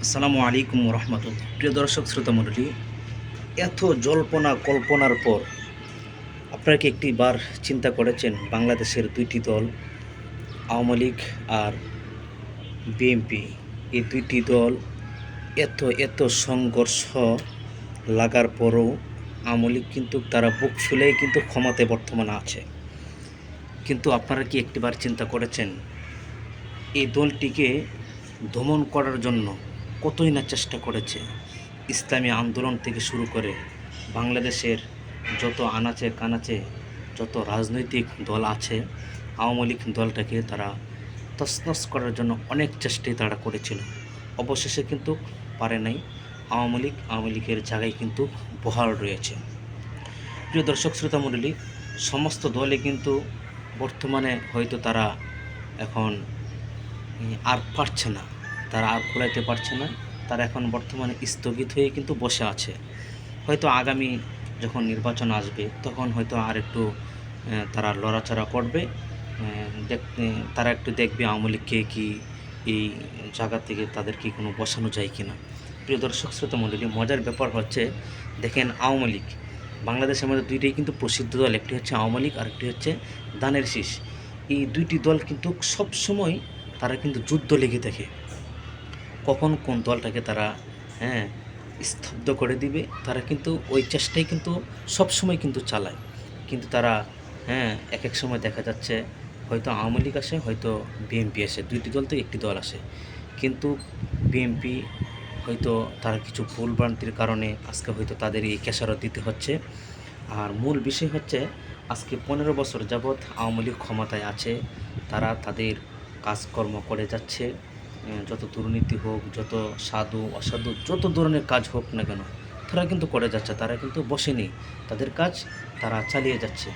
আসসালামু আলাইকুম রহমতুল্লাহ। প্রিয় দর্শক শ্রোতা মণ্ডলী, এত জল্পনা কল্পনার পর আপনারা কি একটি বার চিন্তা করেছেন বাংলাদেশের দুইটি দল আওয়ামী লীগ আর বিএনপি, এই দুইটি দল এত এত সংঘর্ষ লাগার পরও আওয়ামী লীগ কিন্তু তারা বুক ফুলেই কিন্তু ক্ষমতায় বর্তমানে আছে। কিন্তু আপনারা কি একটিবার চিন্তা করেছেন এই দলটিকে দমন করার জন্য কতই না চেষ্টা করেছে? ইসলামী আন্দোলন থেকে শুরু করে বাংলাদেশের যত আনাচে কানাচে যত রাজনৈতিক দল আছে, আওয়ামী লীগ দলটাকে তারা তছনছ করার জন্য অনেক চেষ্টাই তারা করেছিল। অবশেষে কিন্তু পারে নাই। আওয়ামী লীগের জায়গায় কিন্তু বহাল রয়েছে। প্রিয় দর্শক শ্রোতা মণ্ডলী, সমস্ত দলে কিন্তু বর্তমানে হয়তো তারা এখন আর পারছে না, তারা আর কুলাইতে পারছে না। তারা এখন বর্তমানে স্থগিত হয়ে কিন্তু বসে আছে। হয়তো আগামী যখন নির্বাচন আসবে তখন হয়তো আর একটু তারা লড়াচড়া করবে, দেখতে তারা একটু দেখবে আওয়ামী লীগকে কি এই জায়গা থেকে তাদেরকে কোনো বসানো যায় কি না। প্রিয় দর্শক শ্রোতা মণ্ডলী, মজার ব্যাপার হচ্ছে, দেখেন আওয়ামী লীগ বাংলাদেশের মধ্যে দুইটাই কিন্তু প্রসিদ্ধ দল, একটি হচ্ছে আওয়ামী লীগ আর একটি হচ্ছে ধানের শীষ। এই দুইটি দল কিন্তু সবসময় তারা কিন্তু যুদ্ধ লেগে থাকে, কখন কোন দলটাকে তারা হ্যাঁ স্তব্ধ করে দিবে। তারা কিন্তু ওই চেষ্টাই কিন্তু সবসময় কিন্তু চালায়। কিন্তু তারা এক এক সময় দেখা যাচ্ছে হয়তো আওয়ামী লীগ আসে, হয়তো বিএনপি আসে, দুইটি দল থেকে একটি দল আসে। কিন্তু বিএনপি হয়তো তারা কিছু ভুলভ্রান্তির কারণে আজকে হয়তো তাদের এই খেসারত দিতে হচ্ছে। আর মূল বিষয় হচ্ছে, আজকে 15 বছর যাবৎ আওয়ামী লীগ ক্ষমতায় আছে, তারা তাদের কাজকর্ম করে যাচ্ছে। যত দুর্নীতি হোক, যত সাধু অসাধু যত ধরনের কাজ হোক না কেন, তারা কিন্তু করে যাচ্ছে, তারা কিন্তু বসেনি, তাদের কাজ তারা চালিয়ে যাচ্ছে।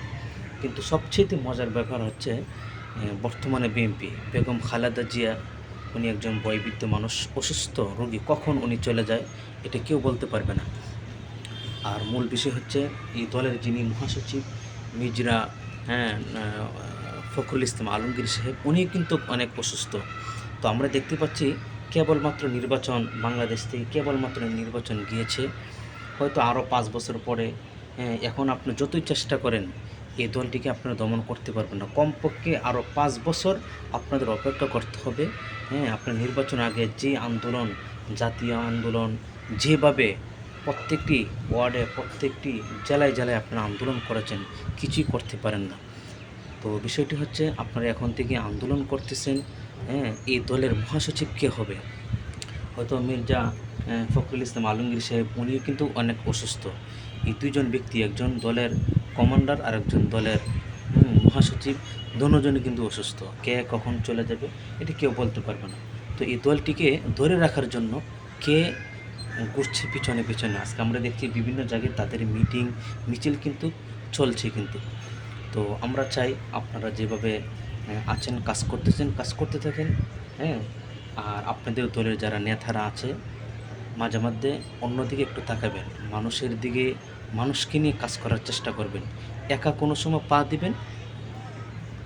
কিন্তু সবচেয়ে মজার ব্যাপার হচ্ছে, বর্তমানে বিএনপি বেগম খালেদা জিয়া, উনি একজন বয়োবৃদ্ধ মানুষ, অসুস্থ রোগী, কখন উনি চলে যায় এটা কেউ বলতে পারবে না। আর মূল বিষয় হচ্ছে, এই দলের যিনি মহাসচিব মির্জা ফখরুল ইসলাম আলমগীর সাহেব, উনি কিন্তু অনেক অসুস্থ। তো আমরা দেখতে পাচ্ছি কেবলমাত্র নির্বাচন, বাংলাদেশ থেকে কেবলমাত্র নির্বাচন গিয়েছে, হয়তো আরও 5 বছর পরে এখন আপনি যতই চেষ্টা করেন এই দলটিকে আপনারা দমন করতে পারবেন না। কমপক্ষে আরও 5 বছর আপনাদের অপেক্ষা করতে হবে। আপনার নির্বাচন আগে যে আন্দোলন, জাতীয় আন্দোলন, যেভাবে প্রত্যেকটি ওয়ার্ডে প্রত্যেকটি জেলায় জেলায় আপনারা আন্দোলন করেছেন, কিছুই করতে পারেন না। তো বিষয়টি হচ্ছে, আপনারা এখন থেকে আন্দোলন করতেছেন, এই দলের মহাসচিব কে হবে? হয়তো মির্জা ফখরুল ইসলাম আলমগীর সাহেব, উনিও কিন্তু অনেক অসুস্থ। এই দুইজন ব্যক্তি, একজন দলের কমান্ডার আর একজন দলের মহাসচিব, দুজনই কিন্তু অসুস্থ। কে কখন চলে যাবে এটা কেউ বলতে পারবে না। তো এই দলটিকে ধরে রাখার জন্য কে ঘুরছে পিছনে পিছনে? আজকে আমরা দেখছি বিভিন্ন জায়গায় তাদের মিটিং মিছিল কিন্তু চলছে কিন্তু। তো আমরা চাই আপনারা যেভাবে আছেন, কাজ করতেছেন, কাজ করতে থাকেন। আর আপনাদের দলের যারা নেতারা আছে, মাঝে মধ্যে অন্যদিকে একটু তাকাবেন, মানুষের দিকে, মানুষকে নিয়ে কাজ করার চেষ্টা করবেন। একা কোনো সময় পা দিবেন,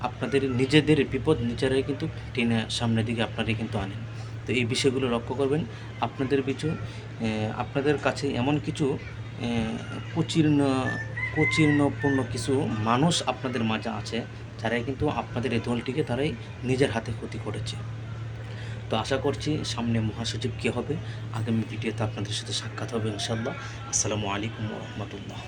আপনাদের নিজেদের বিপদ নিজেরাই কিন্তু টেনে সামনের দিকে আপনারাই কিন্তু আনেন। তো এই বিষয়গুলো লক্ষ্য করবেন। আপনাদের কাছে এমন কিছু কুচির্ণ কুচির্ণপূর্ণ কিছু মানুষ আপনাদের মাঝে আছে, যারাই কিন্তু আপনাদের এই দলটিকে তারাই নিজের হাতে ক্ষতি করেছে। তো আশা করছি সামনে মহাসচিব কী হবে, আগামী ভিডিওতে আপনাদের সাথে সাক্ষাৎ হবে ইনশাআল্লাহ। আসসালামু আলাইকুম রহমতুল্লাহ।